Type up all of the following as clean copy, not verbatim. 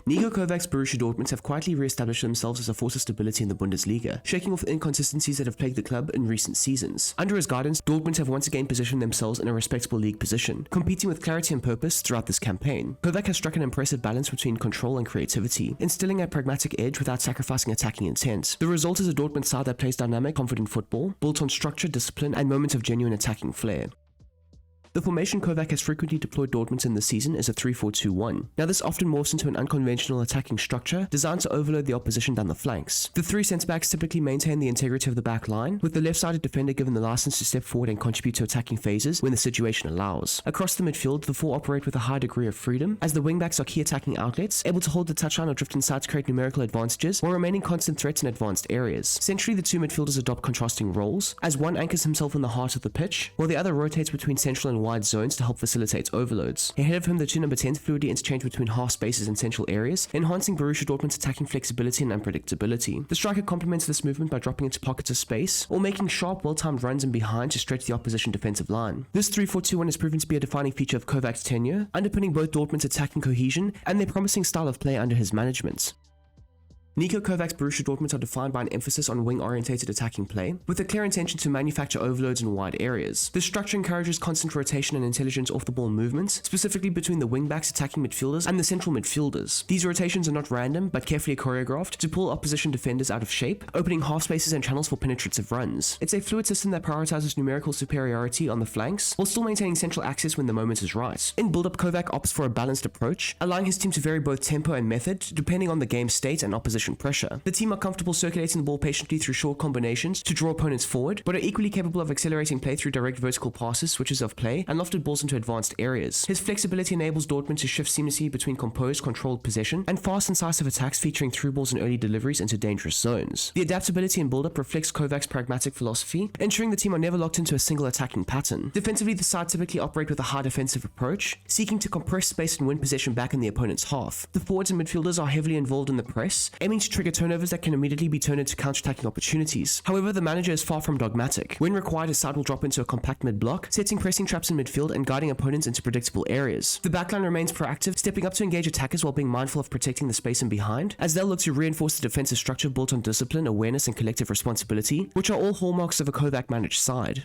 Niko Kovac's Borussia Dortmund have quietly re-established themselves as a force of stability in the Bundesliga, shaking off the inconsistencies that have plagued the club in recent seasons. Under his guidance, Dortmund have once again positioned themselves in a respectable league position, competing with clarity and purpose throughout this campaign. Kovac has struck an impressive balance between control and creativity, instilling a pragmatic edge without sacrificing attacking intent. The result is a Dortmund side that plays dynamic, confident football, built on structure, discipline, and moments of genuine attacking flair. The formation Kovac has frequently deployed Dortmund in this season is a 3-4-2-1. Now this often morphs into an unconventional attacking structure designed to overload the opposition down the flanks. The three centre-backs typically maintain the integrity of the back line, with the left-sided defender given the license to step forward and contribute to attacking phases when the situation allows. Across the midfield, the four operate with a high degree of freedom, as the wing-backs are key attacking outlets, able to hold the touchline or drift inside to create numerical advantages while remaining constant threats in advanced areas. Centrally, the two midfielders adopt contrasting roles, as one anchors himself in the heart of the pitch, while the other rotates between central and wide zones to help facilitate overloads. Ahead of him, the two number 10s fluidly interchange between half spaces and central areas, enhancing Borussia Dortmund's attacking flexibility and unpredictability. The striker complements this movement by dropping into pockets of space, or making sharp, well-timed runs in behind to stretch the opposition defensive line. This 3-4-2-1 has proven to be a defining feature of Kovac's tenure, underpinning both Dortmund's attacking cohesion and their promising style of play under his management. Niko Kovac's Borussia Dortmund are defined by an emphasis on wing-orientated attacking play, with a clear intention to manufacture overloads in wide areas. This structure encourages constant rotation and intelligent off-the-ball movements, specifically between the wing-backs, attacking midfielders, and the central midfielders. These rotations are not random, but carefully choreographed to pull opposition defenders out of shape, opening half spaces and channels for penetrative runs. It's a fluid system that prioritizes numerical superiority on the flanks, while still maintaining central access when the moment is right. In build-up, Kovac opts for a balanced approach, allowing his team to vary both tempo and method, depending on the game state and opposition pressure. The team are comfortable circulating the ball patiently through short combinations to draw opponents forward, but are equally capable of accelerating play through direct vertical passes, switches of play, and lofted balls into advanced areas. His flexibility enables Dortmund to shift seamlessly between composed, controlled possession and fast, incisive attacks featuring through balls and early deliveries into dangerous zones. The adaptability in build-up reflects Kovac's pragmatic philosophy, ensuring the team are never locked into a single attacking pattern. Defensively, the side typically operate with a high defensive approach, seeking to compress space and win possession back in the opponent's half. The forwards and midfielders are heavily involved in the press, aiming to trigger turnovers that can immediately be turned into counter-attacking opportunities. However, the manager is far from dogmatic. When required, his side will drop into a compact mid-block, setting pressing traps in midfield and guiding opponents into predictable areas. The backline remains proactive, stepping up to engage attackers while being mindful of protecting the space in behind, as they'll look to reinforce the defensive structure built on discipline, awareness, and collective responsibility, which are all hallmarks of a Kovac-managed side.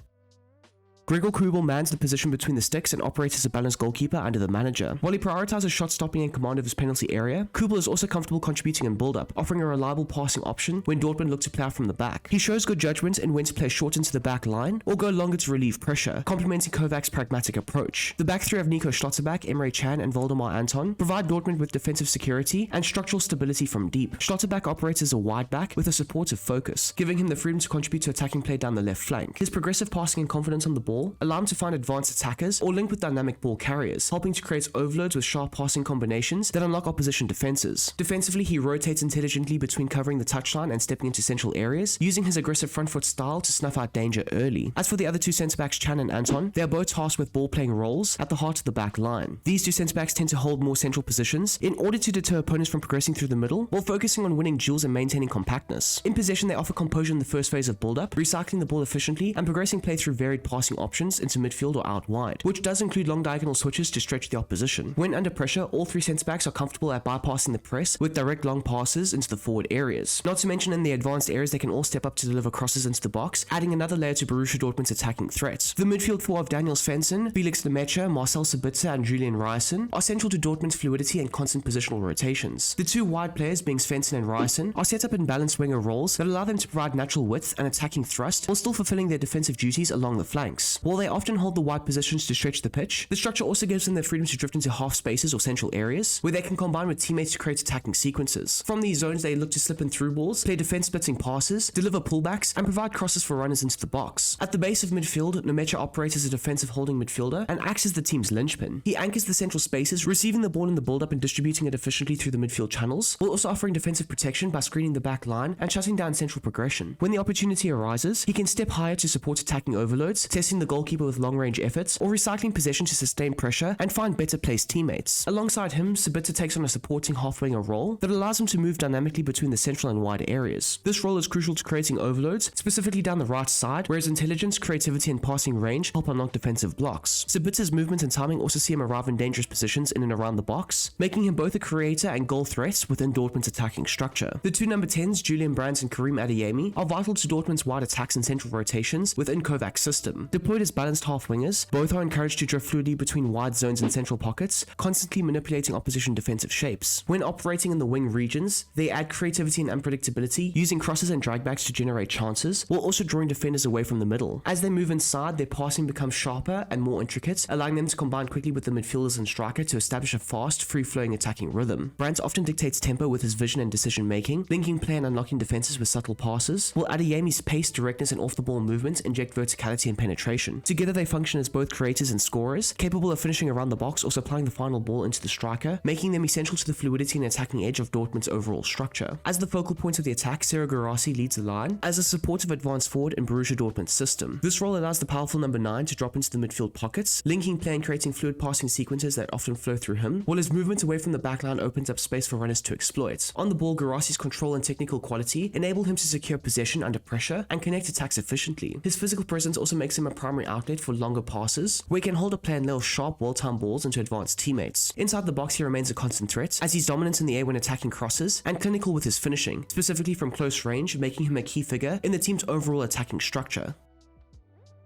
Gregor Kobel mans the position between the sticks and operates as a balanced goalkeeper under the manager. While he prioritizes shot stopping and command of his penalty area, Kobel is also comfortable contributing in build-up, offering a reliable passing option when Dortmund look to play out from the back. He shows good judgment in when to play short into the back line or go longer to relieve pressure, complementing Kovac's pragmatic approach. The back three of Nico Schlotterbeck, Emre Can, and Waldemar Anton provide Dortmund with defensive security and structural stability from deep. Schlotterbeck operates as a wide back with a supportive focus, giving him the freedom to contribute to attacking play down the left flank. His progressive passing and confidence on the ball allow him to find advanced attackers or link with dynamic ball carriers, helping to create overloads with sharp passing combinations that unlock opposition defenses. Defensively, he rotates intelligently between covering the touchline and stepping into central areas, using his aggressive front foot style to snuff out danger early. As for the other two centre-backs, Chan and Anton, they are both tasked with ball-playing roles at the heart of the back line. These two centre-backs tend to hold more central positions in order to deter opponents from progressing through the middle, while focusing on winning duels and maintaining compactness. In possession, they offer composure in the first phase of build-up, recycling the ball efficiently and progressing play through varied passing options into midfield or out wide, which does include long diagonal switches to stretch the opposition. When under pressure, all three centre-backs are comfortable at bypassing the press with direct long passes into the forward areas. Not to mention in the advanced areas, they can all step up to deliver crosses into the box, adding another layer to Borussia Dortmund's attacking threat. The midfield four of Daniel Svensson, Felix Lemaitre, Marcel Sabitzer, and Julian Ryerson are central to Dortmund's fluidity and constant positional rotations. The two wide players, being Svensson and Ryerson, are set up in balanced winger roles that allow them to provide natural width and attacking thrust while still fulfilling their defensive duties along the flanks. While they often hold the wide positions to stretch the pitch, the structure also gives them the freedom to drift into half spaces or central areas, where they can combine with teammates to create attacking sequences. From these zones, they look to slip in through balls, play defense-splitting passes, deliver pullbacks, and provide crosses for runners into the box. At the base of midfield, Lemaitre operates as a defensive holding midfielder and acts as the team's linchpin. He anchors the central spaces, receiving the ball in the build-up and distributing it efficiently through the midfield channels, while also offering defensive protection by screening the back line and shutting down central progression. When the opportunity arises, he can step higher to support attacking overloads, testing the goalkeeper with long-range efforts, or recycling possession to sustain pressure and find better placed teammates. Alongside him, Sabitzer takes on a supporting half-winger role that allows him to move dynamically between the central and wide areas. This role is crucial to creating overloads, specifically down the right side, whereas intelligence, creativity, and passing range help unlock defensive blocks. Sabitzer's movement and timing also see him arrive in dangerous positions in and around the box, making him both a creator and goal threat within Dortmund's attacking structure. The two number 10s, Julian Brandt and Karim Adeyemi, are vital to Dortmund's wide attacks and central rotations within Kovač's system. Deployed as balanced half-wingers, both are encouraged to drift fluidly between wide zones and central pockets, constantly manipulating opposition defensive shapes. When operating in the wing regions, they add creativity and unpredictability, using crosses and dragbacks to generate chances, while also drawing defenders away from the middle. As they move inside, their passing becomes sharper and more intricate, allowing them to combine quickly with the midfielders and striker to establish a fast, free-flowing attacking rhythm. Brandt often dictates tempo with his vision and decision-making, linking play and unlocking defenses with subtle passes, while Adeyemi's pace, directness, and off-the-ball movement inject verticality and penetration. Together they function as both creators and scorers, capable of finishing around the box or supplying the final ball into the striker, making them essential to the fluidity and attacking edge of Dortmund's overall structure. As the focal point of the attack, Sergio Guirassy leads the line as a supportive advanced forward in Borussia Dortmund's system. This role allows the powerful number 9 to drop into the midfield pockets, linking play and creating fluid passing sequences that often flow through him, while his movement away from the backline opens up space for runners to exploit. On the ball, Guirassy's control and technical quality enable him to secure possession under pressure and connect attacks efficiently. His physical presence also makes him a primary outlet for longer passes, where he can hold a play and nail sharp, well-timed balls into advanced teammates. Inside the box, he remains a constant threat, as he's dominant in the air when attacking crosses, and clinical with his finishing, specifically from close range, making him a key figure in the team's overall attacking structure.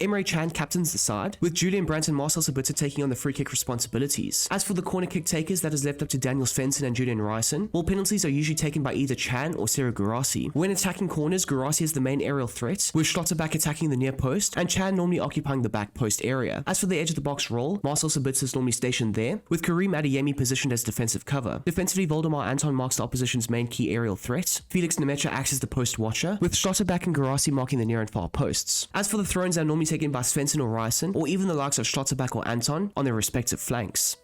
Emre Can captains the side, with Julian Brandt and Marcel Sabitzer taking on the free kick responsibilities. As for the corner kick takers, that is left up to Daniel Svensson and Julian Reisen, while penalties are usually taken by either Can or Sergio Guirassy. When attacking corners, Guirassy is the main aerial threat, with Schlotterbeck attacking the near post, and Can normally occupying the back post area. As for the edge of the box role, Marcel Sabitzer is normally stationed there, with Karim Adeyemi positioned as defensive cover. Defensively, Voldemar Anton marks the opposition's main key aerial threat, Felix Nemecha acts as the post watcher, with Schlotterbeck and Guirassy marking the near and far posts. As for the throws, they're normally taken by Svensson or Reisen, or even the likes of Schlotterbeck or Anton on their respective flanks.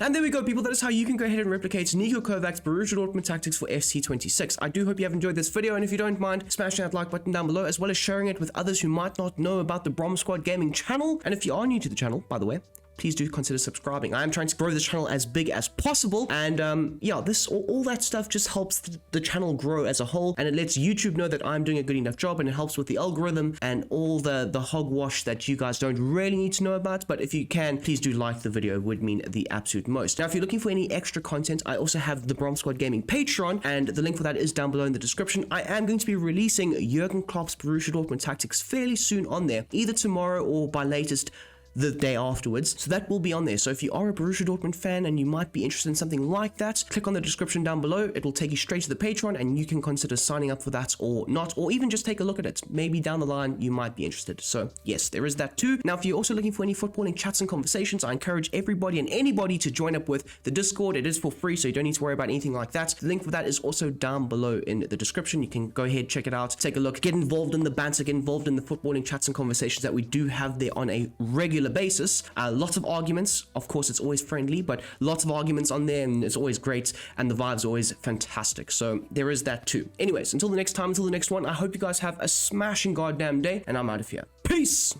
And there we go, people. That is how you can go ahead and replicate Niko Kovač's Borussia Dortmund tactics for FC26. I do hope you have enjoyed this video, and if you don't mind, smashing that like button down below, as well as sharing it with others who might not know about the Brom Squad Gaming channel. And if you are new to the channel, by the way, please do consider subscribing. I am trying to grow this channel as big as possible, and yeah, all that stuff just helps the channel grow as a whole, and it lets YouTube know that I'm doing a good enough job, and it helps with the algorithm and all the hogwash that you guys don't really need to know about. But if you can, please do like the video. It would mean the absolute most. Now, if you're looking for any extra content, I also have the Brom Squad Gaming Patreon, and the link for that is down below in the description. I am going to be releasing Jurgen Klopp's Borussia Dortmund tactics fairly soon on there, either tomorrow or by latest the day afterwards, so that will be on there. So if you are a Borussia Dortmund fan and you might be interested in something like that, click on the description down below. It will take you straight to the Patreon, and you can consider signing up for that or not, or even just take a look at it. Maybe down the line you might be interested. So yes, there is that too. Now, if you're also looking for any footballing chats and conversations, I encourage everybody and anybody to join up with the Discord. It is for free, so you don't need to worry about anything like that. The link for that is also down below in the description. You can go ahead, check it out, take a look, get involved in the banter, get involved in the footballing chats and conversations that we do have there on a regular basis. Lots of arguments. Of course, it's always friendly, but lots of arguments on there, and it's always great, and the vibe's always fantastic. So there is that too. Anyways, until the next time, until the next one, I hope you guys have a smashing goddamn day, and I'm out of here. Peace!